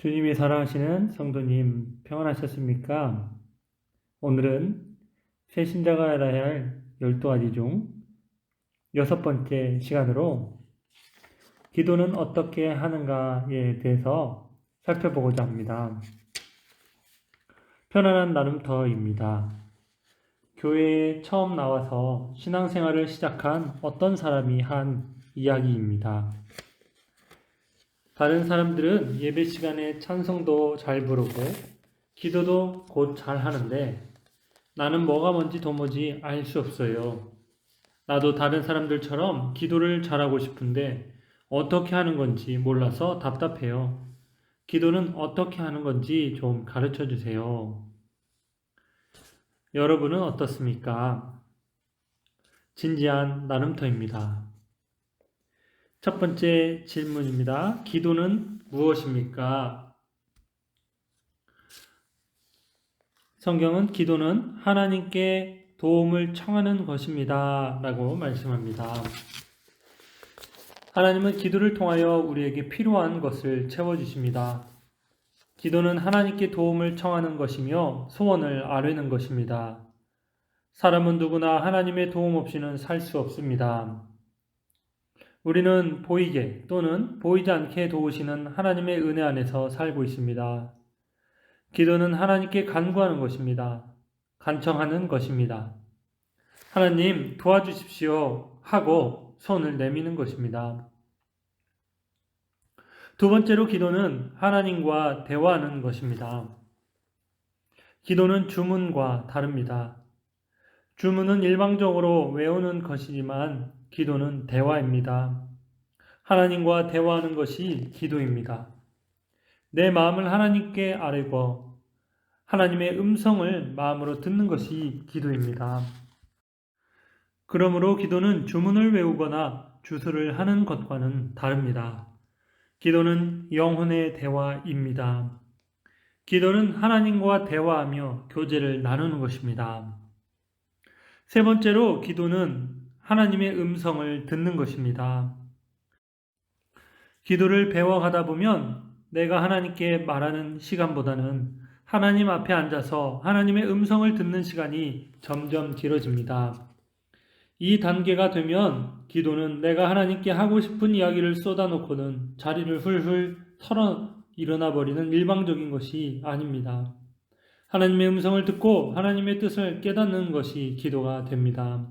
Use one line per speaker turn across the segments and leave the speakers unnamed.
주님이 사랑하시는 성도님, 평안하셨습니까? 오늘은 새신자가 알아야 할 12가지 중 6번째 시간으로 기도는 어떻게 하는가에 대해서 살펴보고자 합니다. 편안한 나눔터입니다. 교회에 처음 나와서 신앙생활을 시작한 어떤 사람이 한 이야기입니다. 다른 사람들은 예배 시간에 찬송도 잘 부르고 기도도 곧 잘 하는데 나는 뭐가 뭔지 도무지 알 수 없어요. 나도 다른 사람들처럼 기도를 잘하고 싶은데 어떻게 하는 건지 몰라서 답답해요. 기도는 어떻게 하는 건지 좀 가르쳐 주세요. 여러분은 어떻습니까? 진지한 나눔터입니다. 첫 번째 질문입니다. 기도는 무엇입니까? 성경은 기도는 하나님께 도움을 청하는 것입니다. 라고 말씀합니다. 하나님은 기도를 통하여 우리에게 필요한 것을 채워주십니다. 기도는 하나님께 도움을 청하는 것이며 소원을 아뢰는 것입니다. 사람은 누구나 하나님의 도움 없이는 살 수 없습니다. 우리는 보이게 또는 보이지 않게 도우시는 하나님의 은혜 안에서 살고 있습니다. 기도는 하나님께 간구하는 것입니다. 간청하는 것입니다. 하나님 도와주십시오 하고 손을 내미는 것입니다. 두 번째로 기도는 하나님과 대화하는 것입니다. 기도는 주문과 다릅니다. 주문은 일방적으로 외우는 것이지만 기도는 대화입니다. 하나님과 대화하는 것이 기도입니다. 내 마음을 하나님께 아뢰고 하나님의 음성을 마음으로 듣는 것이 기도입니다. 그러므로 기도는 주문을 외우거나 주술을 하는 것과는 다릅니다. 기도는 영혼의 대화입니다. 기도는 하나님과 대화하며 교제를 나누는 것입니다. 세 번째로 기도는 하나님의 음성을 듣는 것입니다. 기도를 배워가다 보면 내가 하나님께 말하는 시간보다는 하나님 앞에 앉아서 하나님의 음성을 듣는 시간이 점점 길어집니다. 이 단계가 되면 기도는 내가 하나님께 하고 싶은 이야기를 쏟아놓고는 자리를 훌훌 털어 일어나 버리는 일방적인 것이 아닙니다. 하나님의 음성을 듣고 하나님의 뜻을 깨닫는 것이 기도가 됩니다.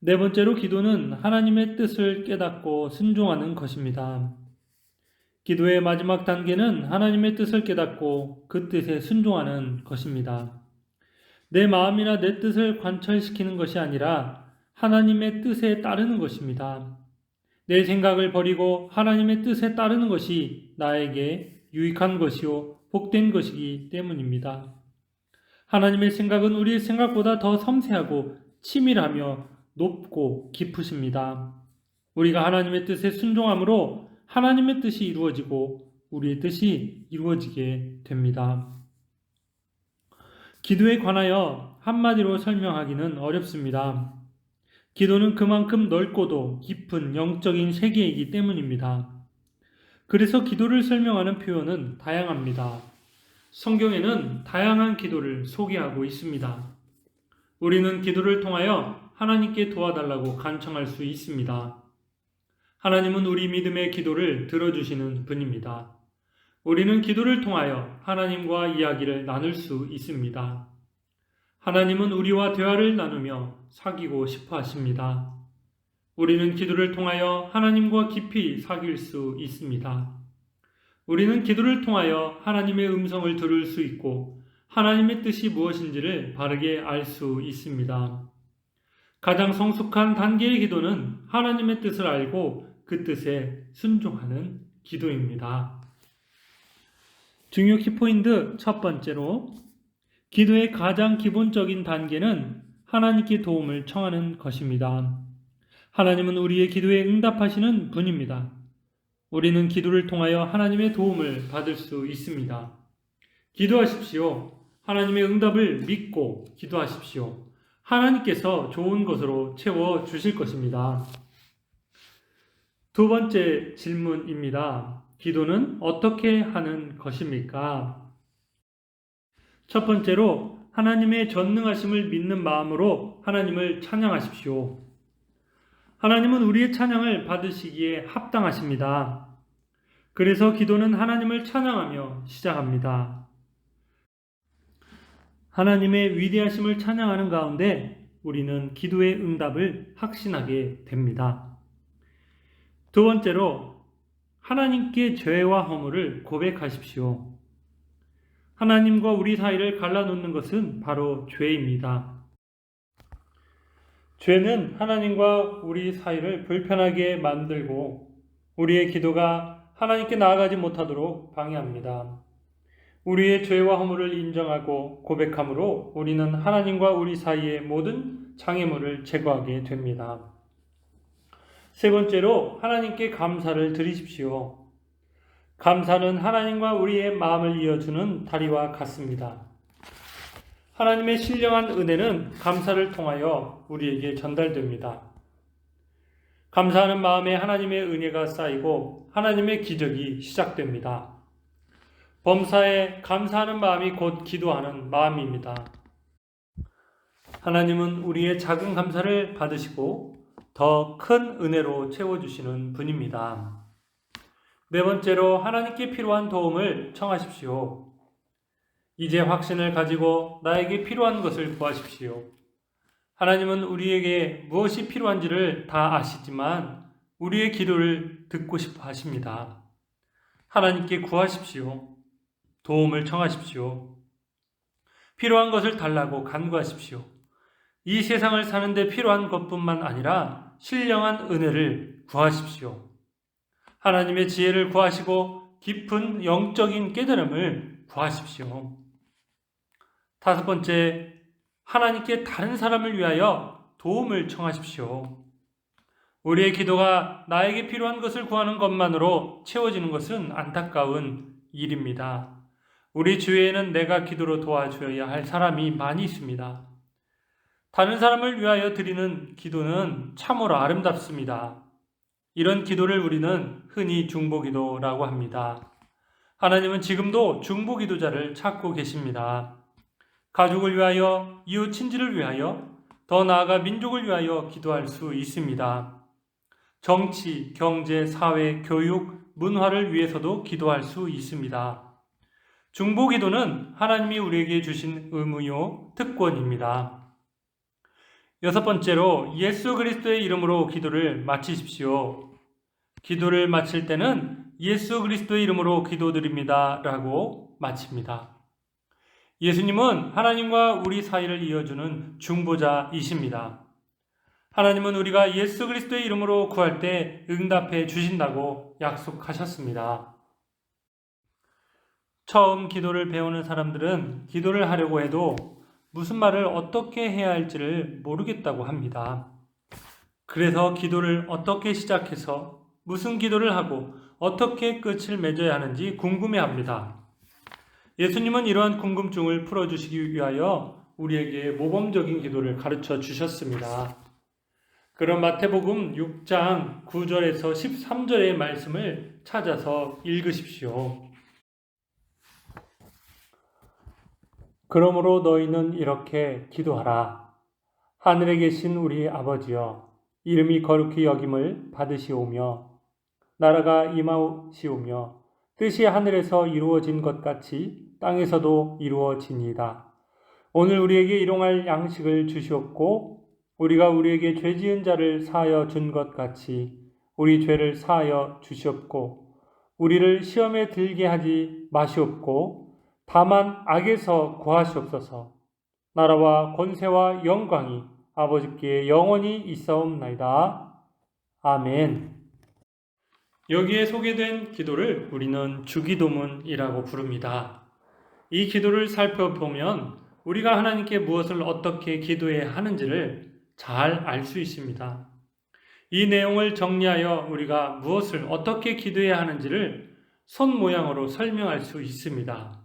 네 번째로 기도는 하나님의 뜻을 깨닫고 순종하는 것입니다. 기도의 마지막 단계는 하나님의 뜻을 깨닫고 그 뜻에 순종하는 것입니다. 내 마음이나 내 뜻을 관철시키는 것이 아니라 하나님의 뜻에 따르는 것입니다. 내 생각을 버리고 하나님의 뜻에 따르는 것이 나에게 유익한 것이요 복된 것이기 때문입니다. 하나님의 생각은 우리의 생각보다 더 섬세하고 치밀하며 높고 깊으십니다. 우리가 하나님의 뜻에 순종함으로 하나님의 뜻이 이루어지고 우리의 뜻이 이루어지게 됩니다. 기도에 관하여 한마디로 설명하기는 어렵습니다. 기도는 그만큼 넓고도 깊은 영적인 세계이기 때문입니다. 그래서 기도를 설명하는 표현은 다양합니다. 성경에는 다양한 기도를 소개하고 있습니다. 우리는 기도를 통하여 하나님께 도와달라고 간청할 수 있습니다. 하나님은 우리 믿음의 기도를 들어주시는 분입니다. 우리는 기도를 통하여 하나님과 이야기를 나눌 수 있습니다. 하나님은 우리와 대화를 나누며 사귀고 싶어 하십니다. 우리는 기도를 통하여 하나님과 깊이 사귈 수 있습니다. 우리는 기도를 통하여 하나님의 음성을 들을 수 있고 하나님의 뜻이 무엇인지를 바르게 알 수 있습니다. 가장 성숙한 단계의 기도는 하나님의 뜻을 알고 그 뜻에 순종하는 기도입니다. 중요 키포인트 첫 번째로 기도의 가장 기본적인 단계는 하나님께 도움을 청하는 것입니다. 하나님은 우리의 기도에 응답하시는 분입니다. 우리는 기도를 통하여 하나님의 도움을 받을 수 있습니다. 기도하십시오. 하나님의 응답을 믿고 기도하십시오. 하나님께서 좋은 것으로 채워주실 것입니다. 두 번째 질문입니다. 기도는 어떻게 하는 것입니까? 첫 번째로 하나님의 전능하심을 믿는 마음으로 하나님을 찬양하십시오. 하나님은 우리의 찬양을 받으시기에 합당하십니다. 그래서 기도는 하나님을 찬양하며 시작합니다. 하나님의 위대하심을 찬양하는 가운데 우리는 기도의 응답을 확신하게 됩니다. 두 번째로 하나님께 죄와 허물을 고백하십시오. 하나님과 우리 사이를 갈라놓는 것은 바로 죄입니다. 죄는 하나님과 우리 사이를 불편하게 만들고 우리의 기도가 하나님께 나아가지 못하도록 방해합니다. 우리의 죄와 허물을 인정하고 고백함으로 우리는 하나님과 우리 사이의 모든 장애물을 제거하게 됩니다. 세 번째로 하나님께 감사를 드리십시오. 감사는 하나님과 우리의 마음을 이어주는 다리와 같습니다. 하나님의 신령한 은혜는 감사를 통하여 우리에게 전달됩니다. 감사하는 마음에 하나님의 은혜가 쌓이고 하나님의 기적이 시작됩니다. 범사에 감사하는 마음이 곧 기도하는 마음입니다. 하나님은 우리의 작은 감사를 받으시고 더 큰 은혜로 채워주시는 분입니다. 네 번째로 하나님께 필요한 도움을 청하십시오. 이제 확신을 가지고 나에게 필요한 것을 구하십시오. 하나님은 우리에게 무엇이 필요한지를 다 아시지만 우리의 기도를 듣고 싶어 하십니다. 하나님께 구하십시오. 도움을 청하십시오. 필요한 것을 달라고 간구하십시오. 이 세상을 사는데 필요한 것뿐만 아니라 신령한 은혜를 구하십시오. 하나님의 지혜를 구하시고 깊은 영적인 깨달음을 구하십시오. 다섯 번째, 하나님께 다른 사람을 위하여 도움을 청하십시오. 우리의 기도가 나에게 필요한 것을 구하는 것만으로 채워지는 것은 안타까운 일입니다. 우리 주위에는 내가 기도로 도와줘야 할 사람이 많이 있습니다. 다른 사람을 위하여 드리는 기도는 참으로 아름답습니다. 이런 기도를 우리는 흔히 중보기도라고 합니다. 하나님은 지금도 중보기도자를 찾고 계십니다. 가족을 위하여, 이웃 친지를 위하여, 더 나아가 민족을 위하여 기도할 수 있습니다. 정치, 경제, 사회, 교육, 문화를 위해서도 기도할 수 있습니다. 중보기도는 하나님이 우리에게 주신 의무요 특권입니다. 여섯 번째로 예수 그리스도의 이름으로 기도를 마치십시오. 기도를 마칠 때는 예수 그리스도의 이름으로 기도드립니다 라고 마칩니다. 예수님은 하나님과 우리 사이를 이어주는 중보자이십니다. 하나님은 우리가 예수 그리스도의 이름으로 구할 때 응답해 주신다고 약속하셨습니다. 처음 기도를 배우는 사람들은 기도를 하려고 해도 무슨 말을 어떻게 해야 할지를 모르겠다고 합니다. 그래서 기도를 어떻게 시작해서 무슨 기도를 하고 어떻게 끝을 맺어야 하는지 궁금해합니다. 예수님은 이러한 궁금증을 풀어주시기 위하여 우리에게 모범적인 기도를 가르쳐 주셨습니다. 그럼 마태복음 6장 9절에서 13절의 말씀을 찾아서 읽으십시오. 그러므로 너희는 이렇게 기도하라. 하늘에 계신 우리 아버지여, 이름이 거룩히 여김을 받으시오며 나라가 임하시오며 뜻이 하늘에서 이루어진 것 같이 땅에서도 이루어지니이다. 오늘 우리에게 일용할 양식을 주시옵고 우리가 우리에게 죄 지은 자를 사하여 준 것 같이 우리 죄를 사하여 주시옵고 우리를 시험에 들게 하지 마시옵고 다만 악에서 구하시옵소서. 나라와 권세와 영광이 아버지께 영원히 있사옵나이다. 아멘. 여기에 소개된 기도를 우리는 주기도문이라고 부릅니다. 이 기도를 살펴보면 우리가 하나님께 무엇을 어떻게 기도해야 하는지를 잘 알 수 있습니다. 이 내용을 정리하여 우리가 무엇을 어떻게 기도해야 하는지를 손 모양으로 설명할 수 있습니다.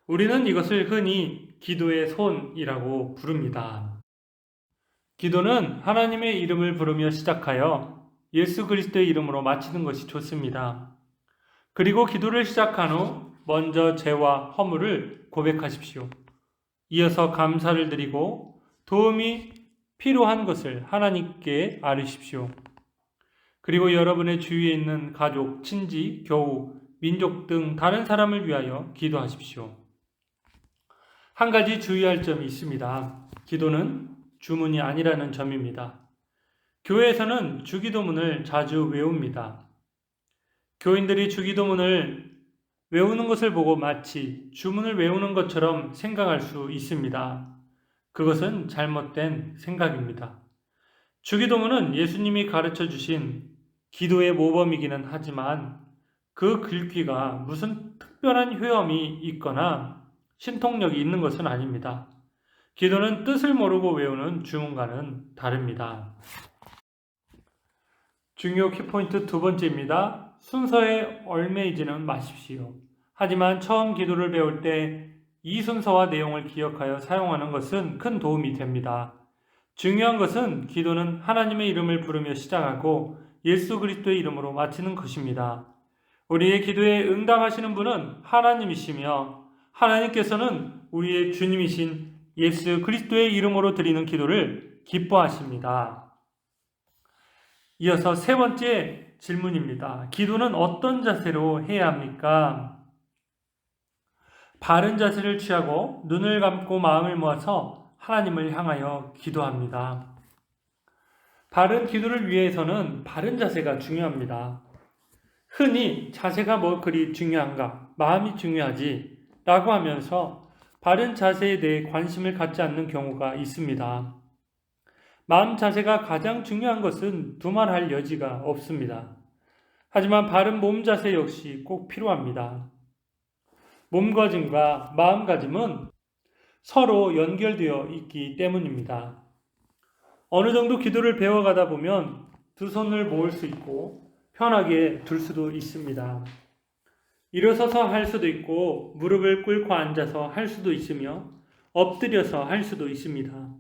우리는 이것을 흔히 기도의 손이라고 부릅니다. 기도는 하나님의 이름을 부르며 시작하여 예수 그리스도의 이름으로 마치는 것이 좋습니다. 그리고 기도를 시작한 후 먼저 죄와 허물을 고백하십시오. 이어서 감사를 드리고 도움이 필요한 것을 하나님께 아뢰십시오. 그리고 여러분의 주위에 있는 가족, 친지, 교우, 민족 등 다른 사람을 위하여 기도하십시오. 한 가지 주의할 점이 있습니다. 기도는 주문이 아니라는 점입니다. 교회에서는 주기도문을 자주 외웁니다. 교인들이 주기도문을 외우는 것을 보고 마치 주문을 외우는 것처럼 생각할 수 있습니다. 그것은 잘못된 생각입니다. 주기도문은 예수님이 가르쳐 주신 기도의 모범이기는 하지만 그 글귀가 무슨 특별한 효험이 있거나 신통력이 있는 것은 아닙니다. 기도는 뜻을 모르고 외우는 주문과는 다릅니다. 중요 키포인트 두 번째입니다. 순서에 얽매이지는 마십시오. 하지만 처음 기도를 배울 때 이 순서와 내용을 기억하여 사용하는 것은 큰 도움이 됩니다. 중요한 것은 기도는 하나님의 이름을 부르며 시작하고 예수 그리스도의 이름으로 마치는 것입니다. 우리의 기도에 응답하시는 분은 하나님이시며 하나님께서는 우리의 주님이신 예수 그리스도의 이름으로 드리는 기도를 기뻐하십니다. 이어서 세 번째 질문입니다. 기도는 어떤 자세로 해야 합니까? 바른 자세를 취하고 눈을 감고 마음을 모아서 하나님을 향하여 기도합니다. 바른 기도를 위해서는 바른 자세가 중요합니다. 흔히 자세가 뭐 그리 중요한가? 마음이 중요하지 라고 하면서 바른 자세에 대해 관심을 갖지 않는 경우가 있습니다. 마음 자세가 가장 중요한 것은 두말할 여지가 없습니다. 하지만 바른 몸 자세 역시 꼭 필요합니다. 몸가짐과 마음가짐은 서로 연결되어 있기 때문입니다. 어느 정도 기도를 배워가다 보면 두 손을 모을 수 있고 편하게 둘 수도 있습니다. 일어서서 할 수도 있고 무릎을 꿇고 앉아서 할 수도 있으며 엎드려서 할 수도 있습니다.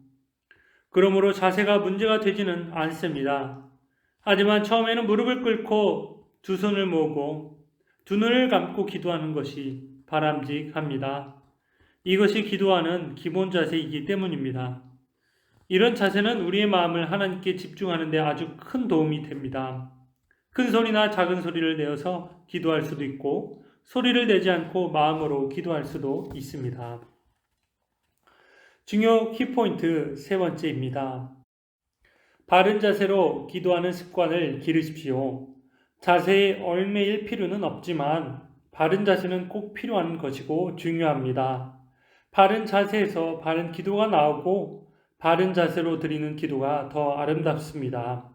그러므로 자세가 문제가 되지는 않습니다. 하지만 처음에는 무릎을 꿇고 두 손을 모으고 두 눈을 감고 기도하는 것이 바람직합니다. 이것이 기도하는 기본 자세이기 때문입니다. 이런 자세는 우리의 마음을 하나님께 집중하는 데 아주 큰 도움이 됩니다. 큰 소리나 작은 소리를 내어서 기도할 수도 있고 소리를 내지 않고 마음으로 기도할 수도 있습니다. 중요 키포인트 세 번째입니다. 바른 자세로 기도하는 습관을 기르십시오. 자세에 얽매일 필요는 없지만 바른 자세는 꼭 필요한 것이고 중요합니다. 바른 자세에서 바른 기도가 나오고 바른 자세로 드리는 기도가 더 아름답습니다.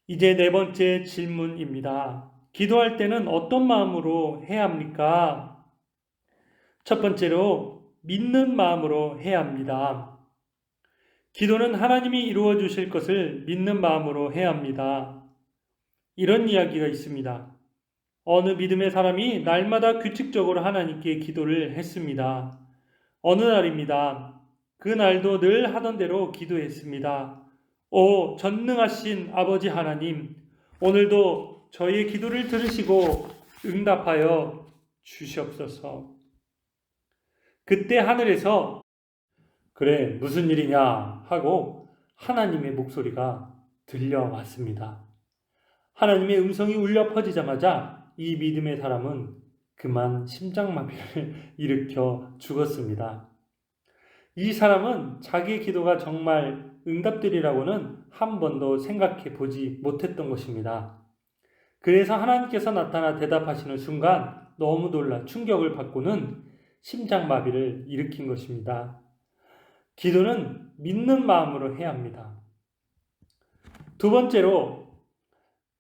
이제 네 번째 질문입니다. 기도할 때는 어떤 마음으로 해야 합니까? 첫 번째로 믿는 마음으로 해야 합니다. 기도는 하나님이 이루어 주실 것을 믿는 마음으로 해야 합니다. 이런 이야기가 있습니다. 어느 믿음의 사람이 날마다 규칙적으로 하나님께 기도를 했습니다. 어느 날입니다. 그 날도 늘 하던 대로 기도했습니다. 오 전능하신 아버지 하나님, 오늘도 저희의 기도를 들으시고 응답하여 주시옵소서. 그때 하늘에서 그래 무슨 일이냐 하고 하나님의 목소리가 들려왔습니다. 하나님의 음성이 울려 퍼지자마자 이 믿음의 사람은 그만 심장마비를 일으켜 죽었습니다. 이 사람은 자기의 기도가 정말 응답되리라고는 한 번도 생각해 보지 못했던 것입니다. 그래서 하나님께서 나타나 대답하시는 순간 너무 놀라 충격을 받고는 심장마비를 일으킨 것입니다. 기도는 믿는 마음으로 해야 합니다. 두 번째로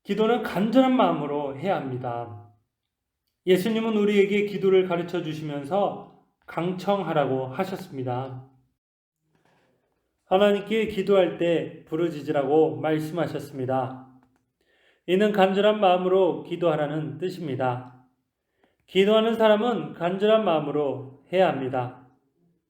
기도는 간절한 마음으로 해야 합니다. 예수님은 우리에게 기도를 가르쳐 주시면서 강청하라고 하셨습니다. 하나님께 기도할 때 부르짖으라고 말씀하셨습니다. 이는 간절한 마음으로 기도하라는 뜻입니다. 기도하는 사람은 간절한 마음으로 해야 합니다.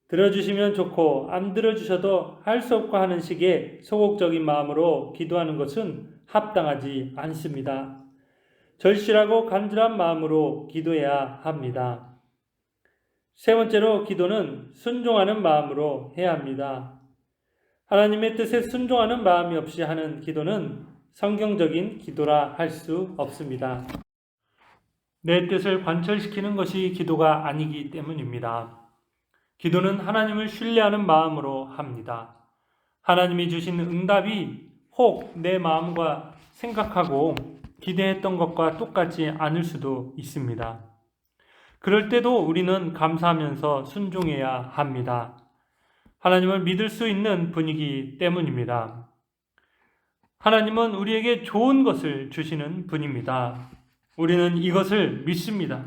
들어주시면 좋고 안 들어주셔도 할 수 없고 하는 식의 소극적인 마음으로 기도하는 것은 합당하지 않습니다. 절실하고 간절한 마음으로 기도해야 합니다. 세 번째로 기도는 순종하는 마음으로 해야 합니다. 하나님의 뜻에 순종하는 마음이 없이 하는 기도는 성경적인 기도라 할 수 없습니다. 내 뜻을 관철시키는 것이 기도가 아니기 때문입니다. 기도는 하나님을 신뢰하는 마음으로 합니다. 하나님이 주신 응답이 혹 내 마음과 생각하고 기대했던 것과 똑같지 않을 수도 있습니다. 그럴 때도 우리는 감사하면서 순종해야 합니다. 하나님을 믿을 수 있는 분이기 때문입니다. 하나님은 우리에게 좋은 것을 주시는 분입니다. 우리는 이것을 믿습니다.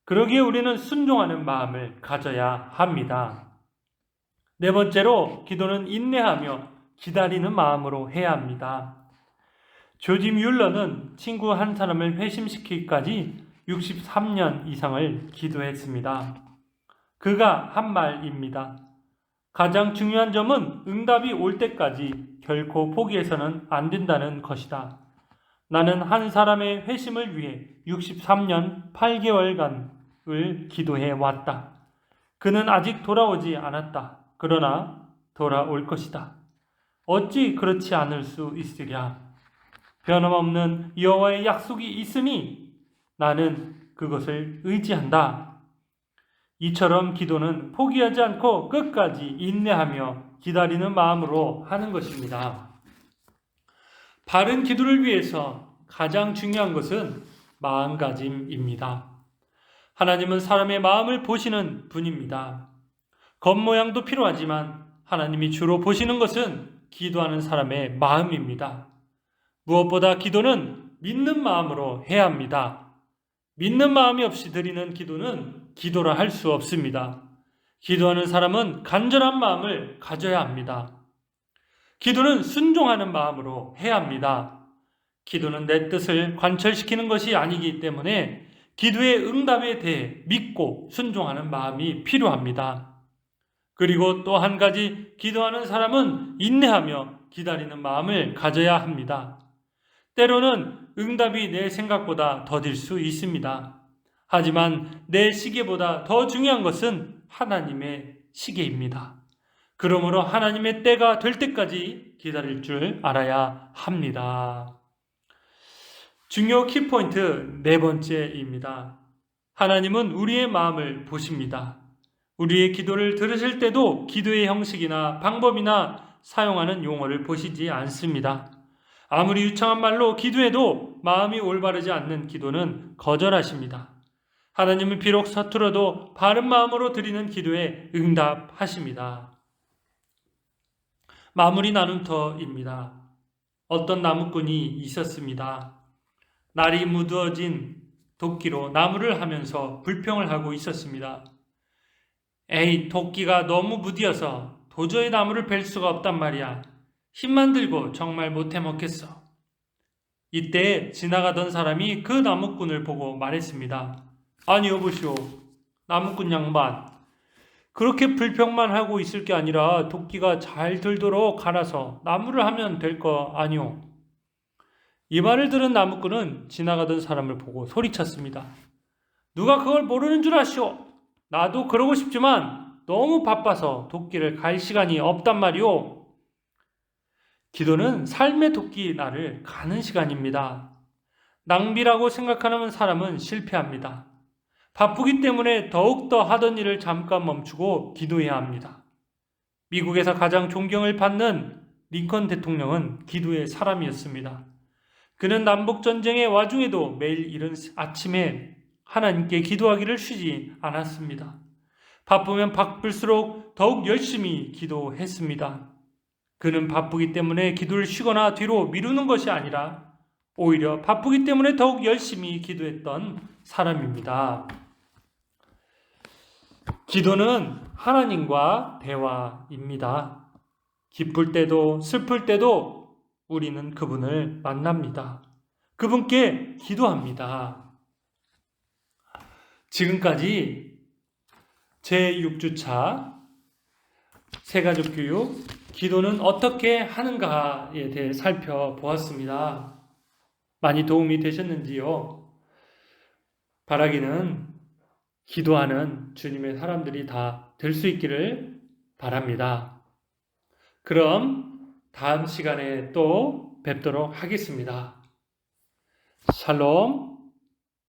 그러기에 우리는 순종하는 마음을 가져야 합니다. 네 번째로 기도는 인내하며 기다리는 마음으로 해야 합니다. 조지 뮬러는 친구 한 사람을 회심시키기까지 63년 이상을 기도했습니다. 그가 한 말입니다. 가장 중요한 점은 응답이 올 때까지 결코 포기해서는 안 된다는 것이다. 나는 한 사람의 회심을 위해 63년 8개월간을 기도해 왔다. 그는 아직 돌아오지 않았다. 그러나 돌아올 것이다. 어찌 그렇지 않을 수 있으랴? 변함없는 여호와의 약속이 있으니 나는 그것을 의지한다. 이처럼 기도는 포기하지 않고 끝까지 인내하며 기다리는 마음으로 하는 것입니다. 바른 기도를 위해서 가장 중요한 것은 마음가짐입니다. 하나님은 사람의 마음을 보시는 분입니다. 겉모양도 필요하지만 하나님이 주로 보시는 것은 기도하는 사람의 마음입니다. 무엇보다 기도는 믿는 마음으로 해야 합니다. 믿는 마음이 없이 드리는 기도는 기도라 할 수 없습니다. 기도하는 사람은 간절한 마음을 가져야 합니다. 기도는 순종하는 마음으로 해야 합니다. 기도는 내 뜻을 관철시키는 것이 아니기 때문에 기도의 응답에 대해 믿고 순종하는 마음이 필요합니다. 그리고 또 한 가지, 기도하는 사람은 인내하며 기다리는 마음을 가져야 합니다. 때로는 응답이 내 생각보다 더딜 수 있습니다. 하지만 내 시계보다 더 중요한 것은 하나님의 시계입니다. 그러므로 하나님의 때가 될 때까지 기다릴 줄 알아야 합니다. 중요 키포인트 네 번째입니다. 하나님은 우리의 마음을 보십니다. 우리의 기도를 들으실 때도 기도의 형식이나 방법이나 사용하는 용어를 보시지 않습니다. 아무리 유창한 말로 기도해도 마음이 올바르지 않는 기도는 거절하십니다. 하나님은 비록 서툴어도 바른 마음으로 드리는 기도에 응답하십니다. 마무리 나눔터입니다. 어떤 나무꾼이 있었습니다. 날이 무더워진 도끼로 나무를 하면서 불평을 하고 있었습니다. 에이, 도끼가 너무 무디어서 도저히 나무를 벨 수가 없단 말이야. 힘만 들고 정말 못해 먹겠어. 이때 지나가던 사람이 그 나무꾼을 보고 말했습니다. 아니 여보시오, 나무꾼 양반, 그렇게 불평만 하고 있을 게 아니라 도끼가 잘 들도록 갈아서 나무를 하면 될 거 아니오. 이 말을 들은 나무꾼은 지나가던 사람을 보고 소리쳤습니다. 누가 그걸 모르는 줄 아시오? 나도 그러고 싶지만 너무 바빠서 도끼를 갈 시간이 없단 말이오. 기도는 삶의 도끼 나를 가는 시간입니다. 낭비라고 생각하는 사람은 실패합니다. 바쁘기 때문에 더욱더 하던 일을 잠깐 멈추고 기도해야 합니다. 미국에서 가장 존경을 받는 링컨 대통령은 기도의 사람이었습니다. 그는 남북전쟁의 와중에도 매일 이른 아침에 하나님께 기도하기를 쉬지 않았습니다. 바쁘면 바쁠수록 더욱 열심히 기도했습니다. 그는 바쁘기 때문에 기도를 쉬거나 뒤로 미루는 것이 아니라 오히려 바쁘기 때문에 더욱 열심히 기도했던 사람입니다. 기도는 하나님과 대화입니다. 기쁠 때도 슬플 때도 우리는 그분을 만납니다. 그분께 기도합니다. 지금까지 제6주차 새가족교육 기도는 어떻게 하는가에 대해 살펴보았습니다. 많이 도움이 되셨는지요? 바라기는 기도하는 주님의 사람들이 다 될 수 있기를 바랍니다. 그럼 다음 시간에 또 뵙도록 하겠습니다. 샬롬.